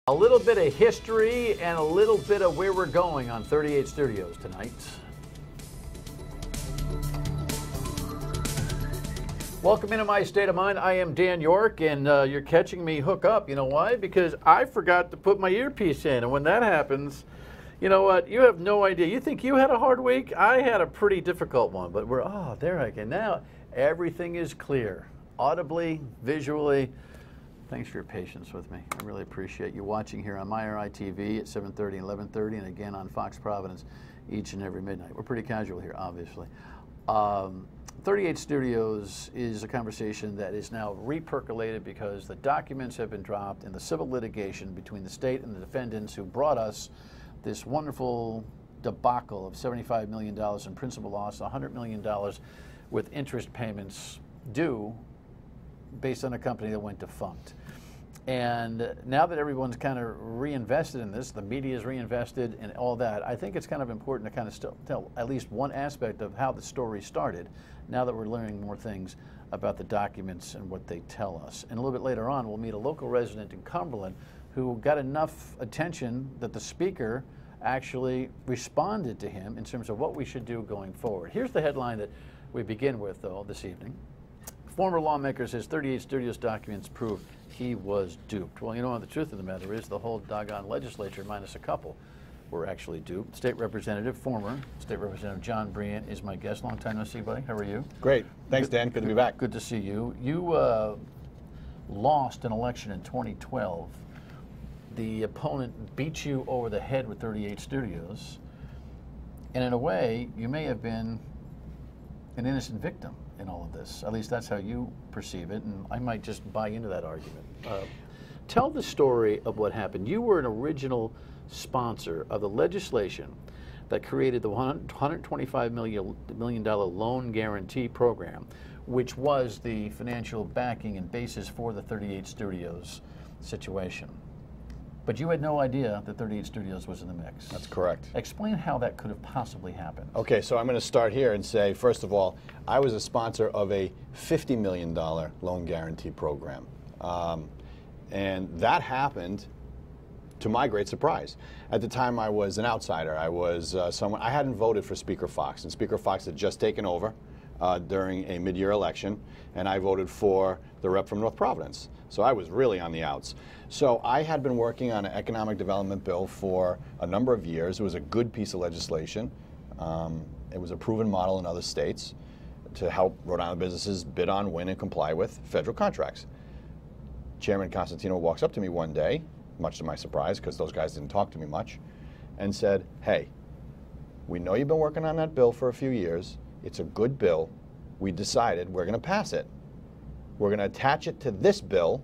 A little bit of history and a little bit of where we're going on 38 Studios tonight. Welcome into my state of mind. I am Dan Yorke, and you're catching me hook up. You know why? Because I forgot to put my earpiece in, and when that happens, you know what? You have no idea. You think you had a hard week? I had a pretty difficult one, but there I can. Now everything is clear, audibly, visually. Thanks for your patience with me. I really appreciate you watching here on MyRI TV at 7:30 and 11:30, and again on Fox Providence each and every midnight. We're pretty casual here, obviously. 38 Studios is a conversation that is now repercolated because the documents have been dropped in the civil litigation between the state and the defendants who brought us this wonderful debacle of $75 million in principal loss, $100 million with interest payments due based on a company that went defunct. And now that everyone's kind of reinvested in this, the media is reinvested and all that, I think it's kind of important to kind of still tell at least one aspect of how the story started now that we're learning more things about the documents and what they tell us. And a little bit later on, we'll meet a local resident in Cumberland who got enough attention that the speaker actually responded to him in terms of what we should do going forward. Here's the headline that we begin with, though, this evening. Former lawmaker says 38 Studios documents prove he was duped. Well, you know what the truth of the matter is? The whole doggone legislature, minus a couple, were actually duped. Former State Representative John Brien is my guest. Long time no see, buddy. How are you? Great. Thanks, Dan. Good to be back. Good to see you. You lost an election in 2012. The opponent beat you over the head with 38 Studios. And in a way, you may have been an innocent victim in all of this. At least that's how you perceive it, and I might just buy into that argument. Tell the story of what happened. You were an original sponsor of the legislation that created the $125 million loan guarantee program, which was the financial backing and basis for the 38 Studios situation. But you had no idea that 38 Studios was in the mix. That's correct. Explain how that could have possibly happened. Okay, so I'm going to start here and say, first of all, I was a sponsor of a $50 million loan guarantee program. And that happened to my great surprise. At the time, I was an outsider. I was someone, I hadn't voted for Speaker Fox, and Speaker Fox had just taken over during a mid-year election, and I voted for the rep from North Providence. So I was really on the outs. So I had been working on an economic development bill for a number of years. It was a good piece of legislation. It was a proven model in other states to help Rhode Island businesses bid on, win, and comply with federal contracts. Chairman Constantino walks up to me one day, much to my surprise, because those guys didn't talk to me much, and said, "Hey, we know you've been working on that bill for a few years. It's a good bill. We decided we're going to pass it. We're going to attach it to this bill.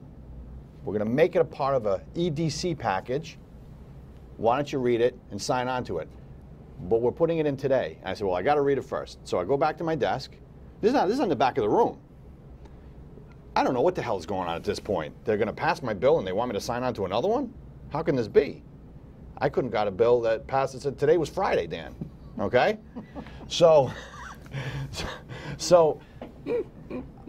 We're going to make it a part of a EDC package. Why don't you read it and sign on to it? But we're putting it in today." And I said, well, I got to read it first. So I go back to my desk. This is in the back of the room. I don't know what the hell is going on at this point. They're going to pass my bill and they want me to sign on to another one? How can this be? I couldn't got a bill that passed and said today was Friday, Dan. Okay? So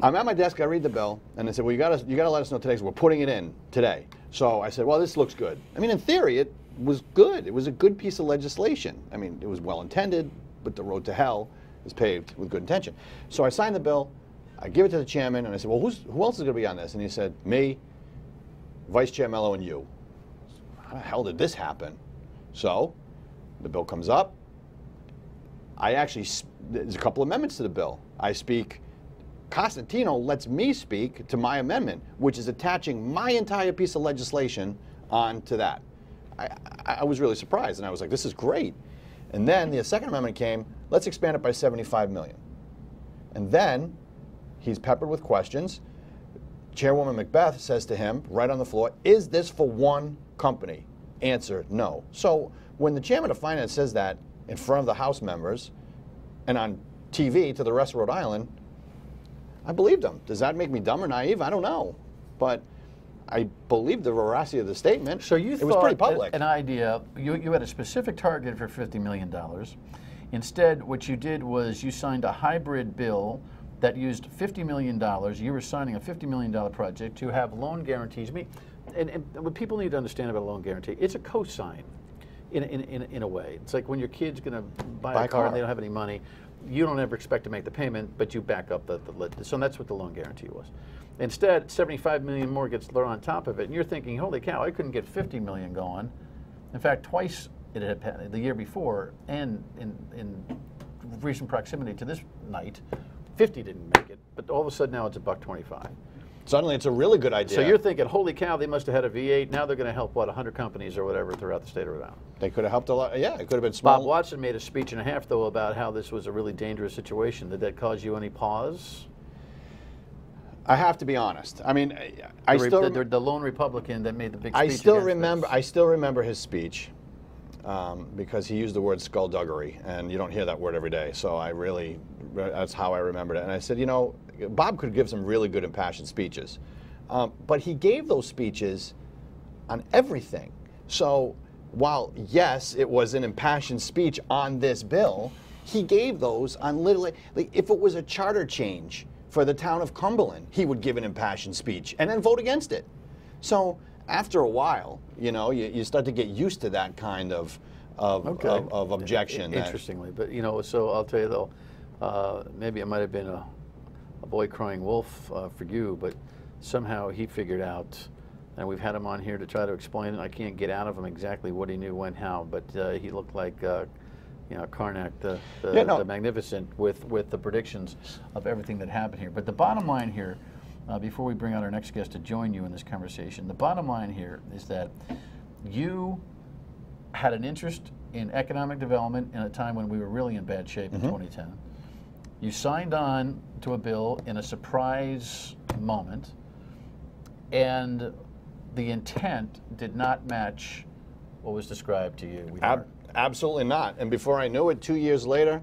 I'm at my desk, I read the bill, and they said, well, you gotta let us know today, so we're putting it in today. So I said, well, this looks good. I mean, in theory, it was good. It was a good piece of legislation. I mean, it was well-intended, but the road to hell is paved with good intention. So I signed the bill, I give it to the chairman, and I said, well, who else is gonna be on this? And he said, me, Vice Chair Mello, and you. How the hell did this happen? So the bill comes up. There's a couple amendments to the bill. Constantino lets me speak to my amendment, which is attaching my entire piece of legislation onto that. I was really surprised, and I was like, this is great. And then the second amendment came, let's expand it by $75 million. And then he's peppered with questions. Chairwoman Macbeth says to him, right on the floor, is this for one company? Answer, no. So when the chairman of finance says that in front of the House members and on TV to the rest of Rhode Island, I believed him. Does that make me dumb or naive? I don't know. But I believed the veracity of the statement. So you it was pretty public. An idea, you had a specific target for $50 million. Instead, what you did was you signed a hybrid bill that used $50 million. You were signing a $50 million project to have loan guarantees. and what people need to understand about a loan guarantee, it's a cosign in a way. It's like when your kid's going to buy a car and they don't have any money, you don't ever expect to make the payment, but you back up the so that's what the loan guarantee was. Instead, 75 million more gets thrown on top of it, and you're thinking, holy cow, I couldn't get 50 million going. In fact, twice it had the year before, and in recent proximity to this night, 50 didn't make it, but all of a sudden now it's $1.25. Suddenly it's a really good idea. So you're thinking, holy cow, they must have had a V8. Now they're going to help, what, 100 companies or whatever throughout the state of Rhode Island. They could have helped a lot. Yeah, it could have been small. Bob Watson made a speech and a half, though, about how this was a really dangerous situation. Did that cause you any pause? I have to be honest. I mean, the lone Republican that made the big speech. I still remember his speech because he used the word skullduggery, and you don't hear that word every day. So that's how I remembered it. And I said, you know, Bob could give some really good impassioned speeches, but he gave those speeches on everything. So while, yes, it was an impassioned speech on this bill, he gave those on literally, like, if it was a charter change for the town of Cumberland, he would give an impassioned speech and then vote against it. So after a while, you know, you start to get used to that kind of objection. Interestingly, but you know, so I'll tell you though, maybe it might have been a boy crying wolf for you, but somehow he figured out, and we've had him on here to try to explain it. I can't get out of him exactly what he knew, when, how, but he looked like you know, Karnak the Magnificent with the predictions of everything that happened here. But the bottom line here, before we bring out our next guest to join you in this conversation, the bottom line here is that you had an interest in economic development in a time when we were really in bad shape in 2010. You signed on to a bill in a surprise moment, and the intent did not match what was described to you. Absolutely not. And before I knew it, 2 years later,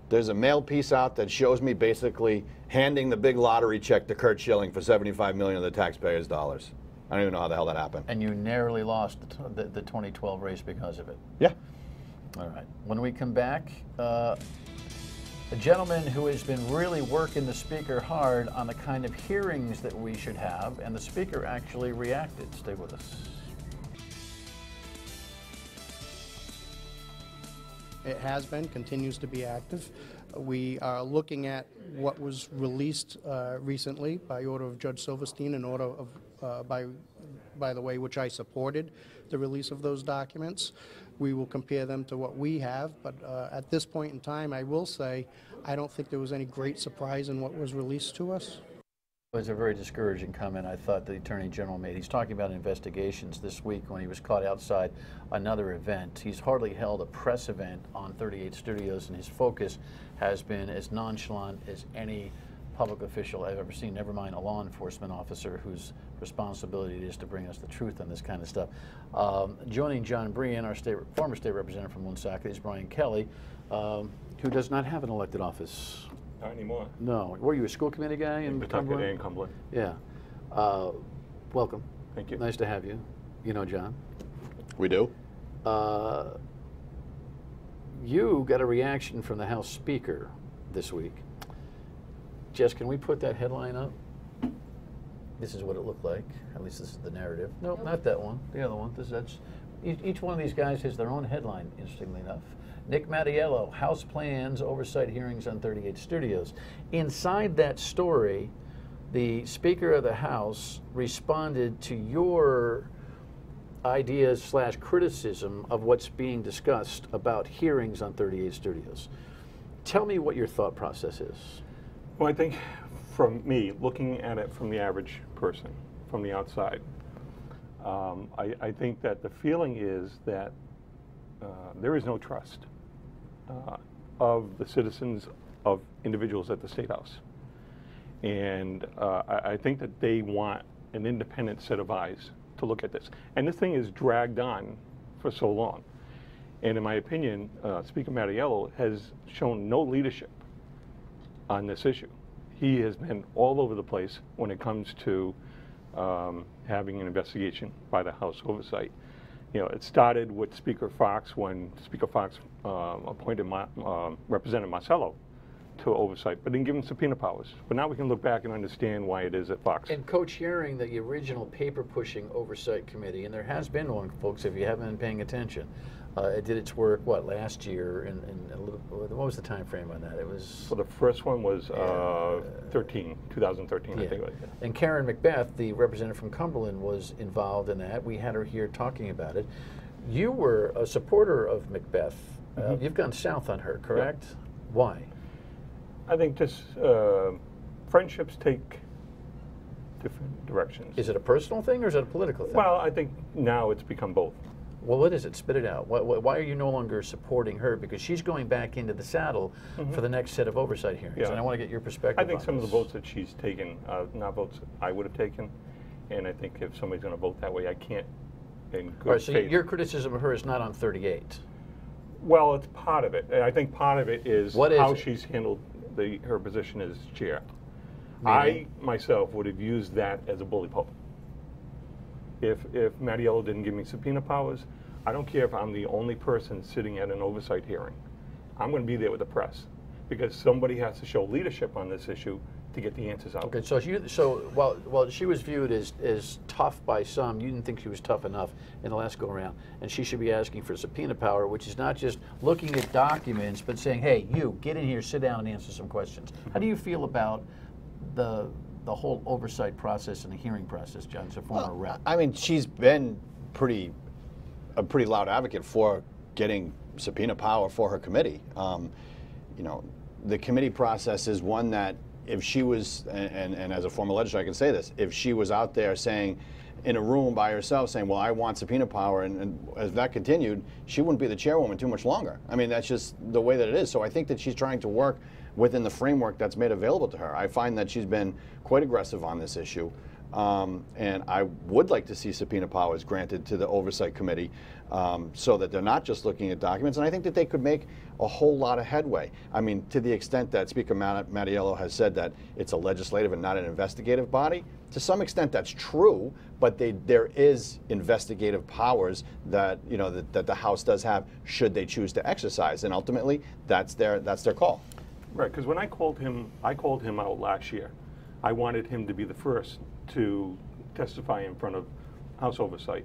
there's a mail piece out that shows me basically handing the big lottery check to Kurt Schilling for $75 million of the taxpayers' dollars. I don't even know how the hell that happened. And you narrowly lost the 2012 race because of it. Yeah. All right. When we come back, a gentleman who has been really working the speaker hard on the kind of hearings that we should have, and the speaker actually reacted. Stay with us. It has been, continues to be active. We are looking at what was released recently by order of Judge Silverstein, in order of, by the way, which I supported the release of those documents. We will compare them to what we have, but at this point in time, I will say I don't think there was any great surprise in what was released to us. It was a very discouraging comment I thought the Attorney General made. He's talking about investigations this week when he was caught outside another event. He's hardly held a press event on 38 Studios, and his focus has been as nonchalant as any public official I've ever seen, never mind a law enforcement officer whose responsibility it is to bring us the truth on this kind of stuff. Joining John Brien, our former state representative from Woonsocket, is Brien Kelly, who does not have an elected office. Not anymore. No. Were you a school committee guy in Cumberland? In Cumberland. Yeah. Welcome. Thank you. Nice to have you. You know John. We do. You got a reaction from the House Speaker this week. Jess, can we put that headline up? This is what it looked like. At least this is the narrative. No, not that one. The other one. Each one of these guys has their own headline, interestingly enough. Nick Mattiello, House plans oversight hearings on 38 Studios. Inside that story, the Speaker of the House responded to your ideas / criticism of what's being discussed about hearings on 38 Studios. Tell me what your thought process is. Well, I think from me, looking at it from the average person, from the outside, I think that the feeling is that there is no trust of the citizens, of individuals at the State House. And I think that they want an independent set of eyes to look at this. And this thing is dragged on for so long. And in my opinion, Speaker Mattiello has shown no leadership on this issue. He has been all over the place when it comes to having an investigation by the House Oversight. You know, it started with Speaker Fox when Speaker Fox appointed Representative Marcello to oversight, but didn't give him subpoena powers. But now we can look back and understand why it is at Fox. And co-chairing the original paper-pushing oversight committee, and there has been one, folks, if you haven't been paying attention. It did its work, what, last year, and what was the time frame on that? It was... Well, the first one was 2013, I think. And Karen Macbeth, the representative from Cumberland, was involved in that. We had her here talking about it. You were a supporter of Macbeth. You've gone south on her, correct? Yeah. Why? I think just friendships take different directions. Is it a personal thing or is it a political thing? Well, I think now it's become both. Well, what is it? Spit it out. Why are you no longer supporting her? Because she's going back into the saddle for the next set of oversight hearings. Yeah. And I want to get your perspective on I think some this. of the votes that she's taken, not votes I would have taken. And I think if somebody's going to vote that way, I can't in good All right, so faith. Your criticism of her is not on 38. Well, it's part of it. And I think part of it is how it? she's handled her position as chair. Meaning? I, myself, would have used that as a bully pulpit. If Mattiello didn't give me subpoena powers, I don't care if I'm the only person sitting at an oversight hearing. I'm going to be there with the press because somebody has to show leadership on this issue to get the answers out. Okay, so while she was viewed as tough by some, you didn't think she was tough enough in the last go-around, and she should be asking for subpoena power, which is not just looking at documents, but saying, hey, you, get in here, sit down and answer some questions. How do you feel about the whole oversight process and the hearing process, John, as a former rep? I mean, she's been a pretty loud advocate for getting subpoena power for her committee. You know, the committee process is one that if she was, and as a former legislator I can say this, if she was out there saying, in a room by herself saying, well, I want subpoena power, and as that continued, she wouldn't be the chairwoman too much longer. I mean, that's just the way that it is. So I think that she's trying to work within the framework that's made available to her. I find that she's been quite aggressive on this issue. And I would like to see subpoena powers granted to the Oversight Committee so that they're not just looking at documents. And I think that they could make a whole lot of headway. I mean, to the extent that Speaker Mattiello has said that it's a legislative and not an investigative body, to some extent that's true, but there is investigative powers that, you know, that the House does have should they choose to exercise. And ultimately, that's their call. Right, because when I called him out last year. I wanted him to be the first to testify in front of House Oversight.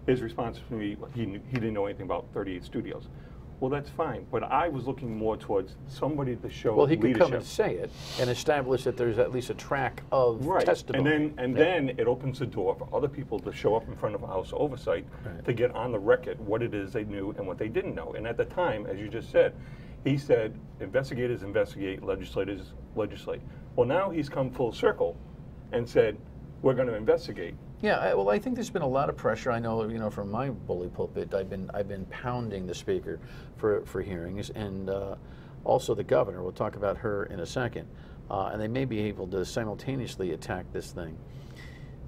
His response to me, he didn't know anything about 38 Studios. Well, that's fine, but I was looking more towards somebody to show Well, he could leadership. come and say it and establish that there's at least a track of testimony. And then it opens the door for other people to show up in front of House Oversight to get on the record what it is they knew and what they didn't know. And at the time, as you just said, he said, investigators investigate, legislators legislate. Well, now he's come full circle and said, we're going to investigate. Yeah, well, I think there's been a lot of pressure. I know, you know, from my bully pulpit, I've been pounding the speaker for hearings, and also the governor. We'll talk about her in a second, and they may be able to simultaneously attack this thing.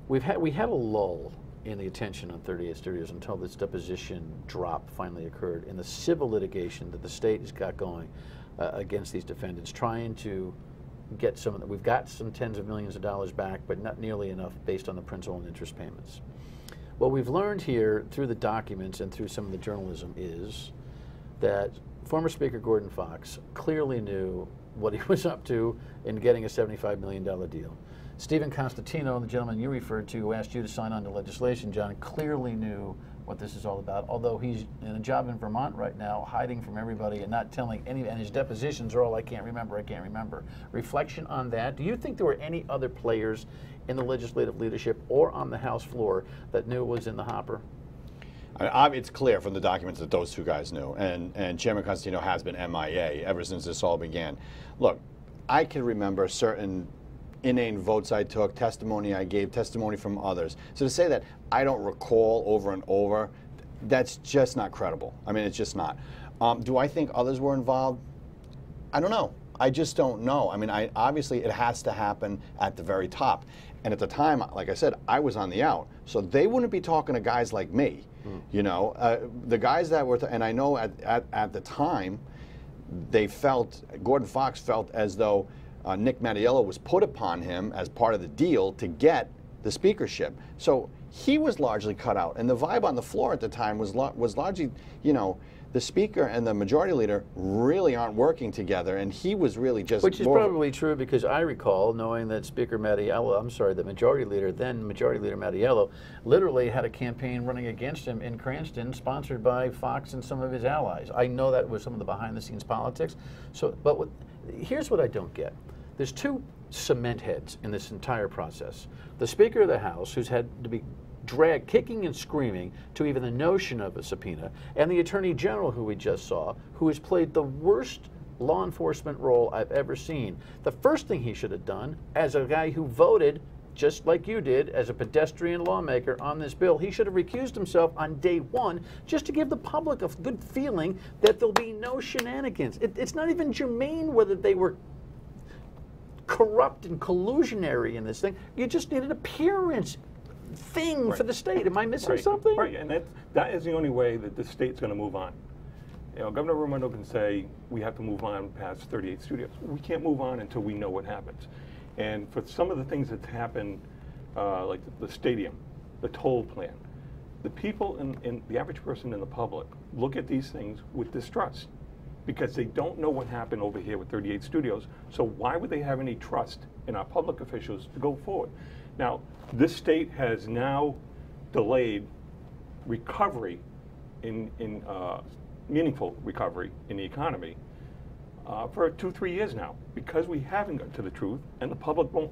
We had a lull in the attention on 38 Studios until this deposition drop finally occurred in the civil litigation that the state has got going against these defendants, trying to get some of them. We've got some tens of millions of dollars back, but not nearly enough based on the principal and interest payments. What we've learned here through the documents and through some of the journalism is that former Speaker Gordon Fox clearly knew what he was up to in getting a $75 million deal. Stephen Constantino, the gentleman you referred to, who asked you to sign on to legislation, John, clearly knew what this is all about, although he's in a job in Vermont right now, hiding from everybody and not telling any, and his depositions are all, I can't remember. Reflection on that, do you think there were any other players in the legislative leadership or on the House floor that knew it was in the hopper? It's clear from the documents that those two guys knew, and Chairman Constantino has been MIA ever since this all began. Look, I can remember certain inane votes I took, testimony I gave, testimony from others. So to say that I don't recall over and over, that's just not credible. I mean, it's just not. Do I think others were involved? I don't know. I just don't know. I mean, obviously it has to happen at the very top. And at the time, like I said, I was on the out. So they wouldn't be talking to guys like me. You know, the guys that were, and I know at the time, they felt, Gordon Fox felt as though Nick Mattiello was put upon him as part of the deal to get the speakership. So he was largely cut out. And the vibe on the floor at the time was largely, you know, the speaker and the majority leader really aren't working together, and he was really just Which is probably true, because I recall knowing that Speaker Mattiello, I'm sorry, the majority leader, then Majority Leader Mattiello, literally had a campaign running against him in Cranston, sponsored by Fox and some of his allies. I know that was some of the behind-the-scenes politics. So, but here's what I don't get. There's two cement heads in this entire process. The Speaker of the House, who's had to be dragged kicking and screaming to even the notion of a subpoena, and the Attorney General, who we just saw, who has played the worst law enforcement role I've ever seen. The first thing he should have done, as a guy who voted just like you did as a pedestrian lawmaker on this bill, he should have recused himself on day one, just to give the public a good feeling that there'll be no shenanigans. It's not even germane whether they were corrupt and collusionary in this thing. You just need an appearance thing for the state. Am I missing something? Right, and that is the only way that the state's going to move on. You know, Governor Raimondo can say we have to move on past 38 studios. We can't move on until we know what happens. And for some of the things that happen, like the stadium, the toll plan, the people in the average person in the public look at these things with distrust, because they don't know what happened over here with 38 studios. So why would they have any trust in our public officials to go forward? Now, this state has now delayed recovery in meaningful recovery in the economy for 2-3 years now, because we haven't got to the truth, and the public won't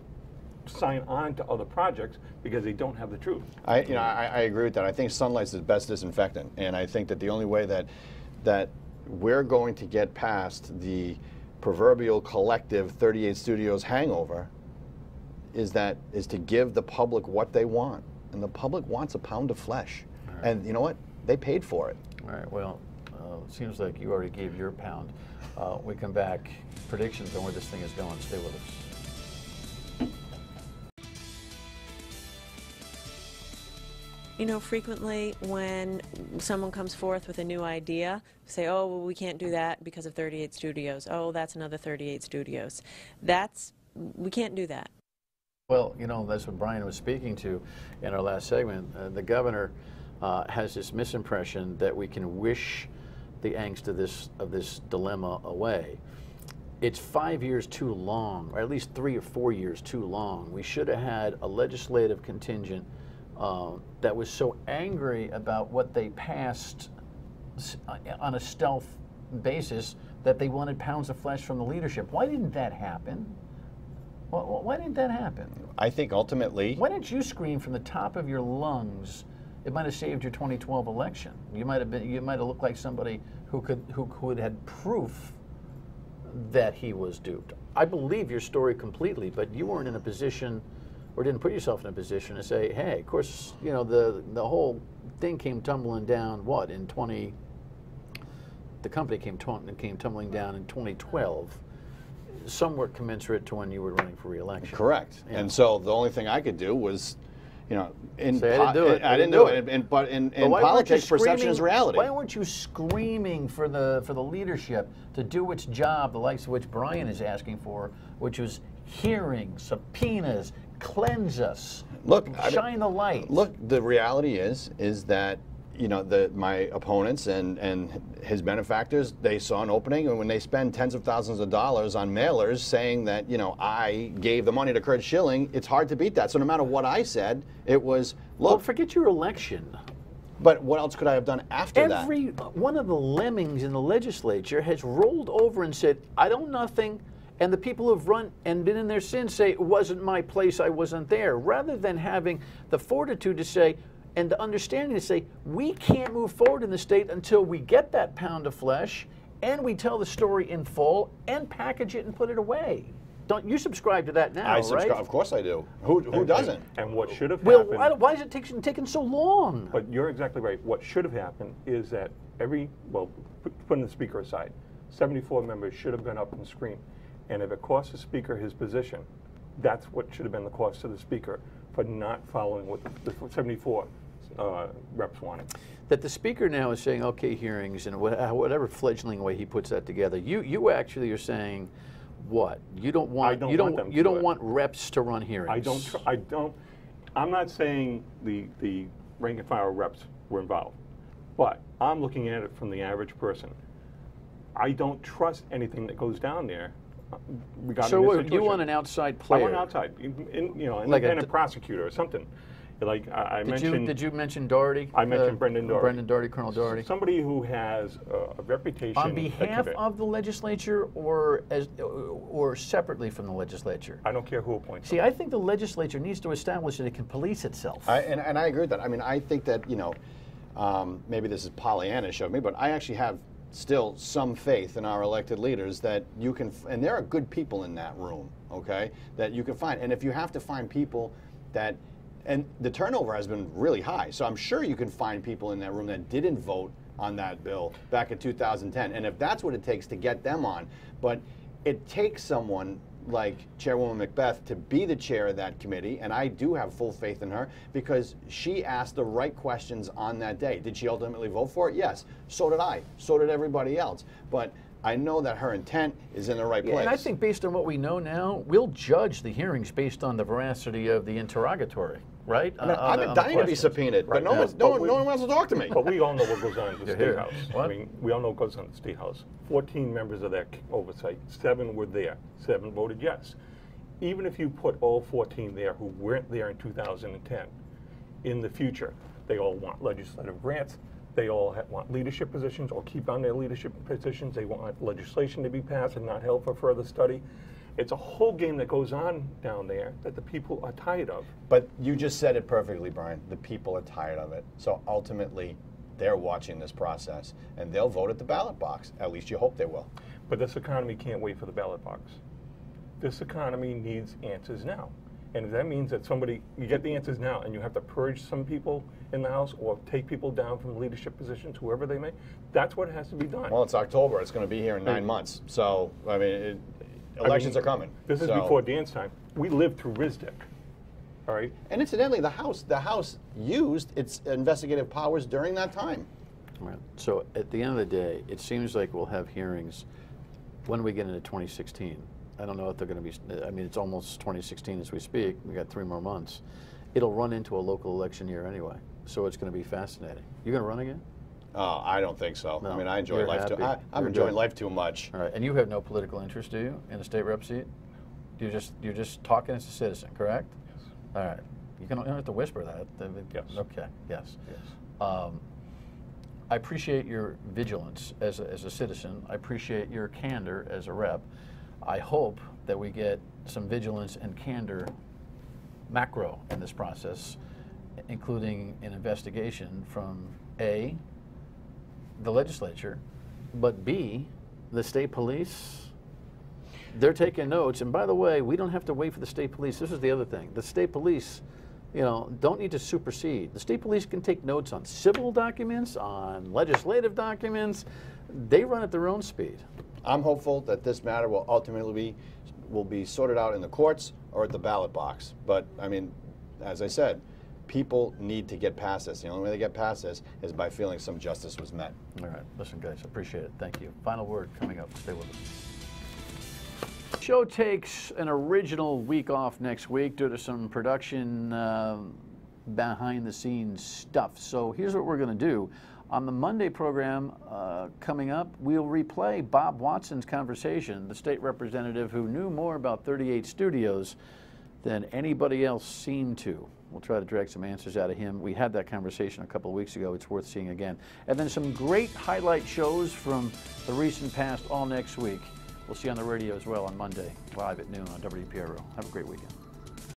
sign on to other projects because they don't have the truth. I agree with that. I think sunlight's the best disinfectant, and I think that the only way that we're going to get past the proverbial collective 38 studios hangover is to give the public what they want, and the public wants a pound of flesh. Right. And you know what? They paid for it. All right. Well, it seems like you already gave your pound. We come back. Predictions on where this thing is going. Stay with us. You know, frequently when someone comes forth with a new idea, say, oh, well, we can't do that because of 38 studios. Oh, that's another 38 studios. We can't do that. Well, you know, that's what Brien was speaking to in our last segment. The governor has this misimpression that we can wish the angst of this dilemma away. It's 5 years too long, or at least 3 or 4 years too long. We should have had a legislative contingent that was so angry about what they passed on a stealth basis that they wanted pounds of flesh from the leadership. Why didn't that happen? Why didn't that happen? I think ultimately... Why didn't you scream from the top of your lungs? It might have saved your 2012 election. You might have looked like somebody who had proof that he was duped. I believe your story completely, but you weren't in a position, or didn't put yourself in a position to say, hey, of course, you know, the whole thing came tumbling down, what, in the company came tumbling down in 2012. Somewhat commensurate to when you were running for re-election. Correct. Yeah. And so the only thing I could do was, you know, I didn't do it. I didn't do it. But in politics, perception is reality. Why weren't you screaming for the leadership to do its job, the likes of which Brien is asking for, which was hearings, subpoenas, cleanse us, shine the light? Look, the reality is that, you know, my opponents and his benefactors, they saw an opening, and when they spend tens of thousands of dollars on mailers saying that, you know, I gave the money to Kurt Schilling, it's hard to beat that. So no matter what I said, it was, look. Well, forget your election. But what else could I have done after that? Every one of the lemmings in the legislature has rolled over and said, I don't nothing. And the people who've run and been in there since say, it wasn't my place, I wasn't there. Rather than having the fortitude to say, and the understanding to say, we can't move forward in the state until we get that pound of flesh, and we tell the story in full, and package it and put it away. Don't you subscribe to that now, right? Of course I do. Who doesn't? And what should have happened... Well, why is it taking so long? But you're exactly right. What should have happened is that putting the speaker aside, 74 members should have gone up and screamed. And if it cost the speaker his position, that's what should have been the cost to the speaker for not following what the 74 reps wanted. That the speaker now is saying, okay, hearings, and whatever fledgling way he puts that together. You actually are saying, what? You don't want want reps to run hearings. I don't. I'm not saying the rank and file reps were involved, but I'm looking at it from the average person. I don't trust anything that goes down there regarding So this what, situation. you want an outside I player? want an outside, you know, Like a independent prosecutor or something. Like I mentioned. Did you mention Doherty? I mentioned Brendan Doherty. Brendan Doherty, Colonel Doherty. Somebody who has a reputation. On behalf of the legislature, or separately from the legislature? I don't care who appoints See, them. I think the legislature needs to establish that it can police itself. And I agree with that. I mean, I think that, you know, maybe this is Pollyannish of me, but I actually have still some faith in our elected leaders that you can, and there are good people in that room, okay, that you can find. And if you have to find people that, and the turnover has been really high, so I'm sure you can find people in that room that didn't vote on that bill back in 2010. And if that's what it takes to get them on, but it takes someone like Chairwoman Macbeth to be the chair of that committee, and I do have full faith in her because she asked the right questions on that day. Did she ultimately vote for it? Yes. So did I. So did everybody else. But I know that her intent is in the right place. And I think based on what we know now, we'll judge the hearings based on the veracity of the interrogatory, right? I've been dying to be subpoenaed, but no one wants to talk to me. But we all know what goes on at the You're State here. House. What? I mean, we all know what goes on at the State House. 14 members of that oversight, 7 were there, 7 voted yes. Even if you put all 14 there who weren't there in 2010, in the future, they all want legislative grants. They all want leadership positions or keep on their leadership positions. They want legislation to be passed and not held for further study. It's a whole game that goes on down there that the people are tired of. But you just said it perfectly, Brian. The people are tired of it. So ultimately, they're watching this process, and they'll vote at the ballot box. At least you hope they will. But this economy can't wait for the ballot box. This economy needs answers now. And if that means that you get the answers now and you have to purge some people in the House or take people down from leadership positions, whoever they may, that's what has to be done. Well, it's October. It's going to be here in 9 months. So, I mean, elections are coming. This is before Dan's time. We lived through RISDIC, all right? And incidentally, the House used its investigative powers during that time. Right. So at the end of the day, it seems like we'll have hearings when we get into 2016. I don't know if they're going to be, I mean, it's almost 2016 as we speak. We got 3 more months. It'll run into a local election year anyway. So it's going to be fascinating. You going to run again? I don't think so. No, I mean, I enjoy you're life too. happy. I'm enjoying life too much. All right. And you have no political interest, do you, in the state rep seat? You're just talking as a citizen, correct? Yes. All right. You don't have to whisper that. Yes. Okay. Yes. Yes. I appreciate your vigilance as a citizen. I appreciate your candor as a rep. I hope that we get some vigilance and candor macro in this process, including an investigation from A, the legislature, but B, the state police. They're taking notes, and by the way, we don't have to wait for the state police. This is the other thing. The state police, you know, don't need to supersede. The state police can take notes on civil documents, on legislative documents. They run at their own speed. I'm hopeful that this matter will ultimately be sorted out in the courts or at the ballot box. But I mean, as I said, people need to get past this. The only way they get past this is by feeling some justice was met. All right, listen, guys, appreciate it. Thank you. Final word coming up. Stay with us. Show takes an original week off next week due to some production behind-the-scenes stuff. So here's what we're going to do. On the Monday program coming up, we'll replay Bob Watson's conversation, the state representative who knew more about 38 studios than anybody else seemed to. We'll try to drag some answers out of him. We had that conversation a couple of weeks ago. It's worth seeing again. And then some great highlight shows from the recent past all next week. We'll see you on the radio as well on Monday, live at noon on WPRO. Have a great weekend.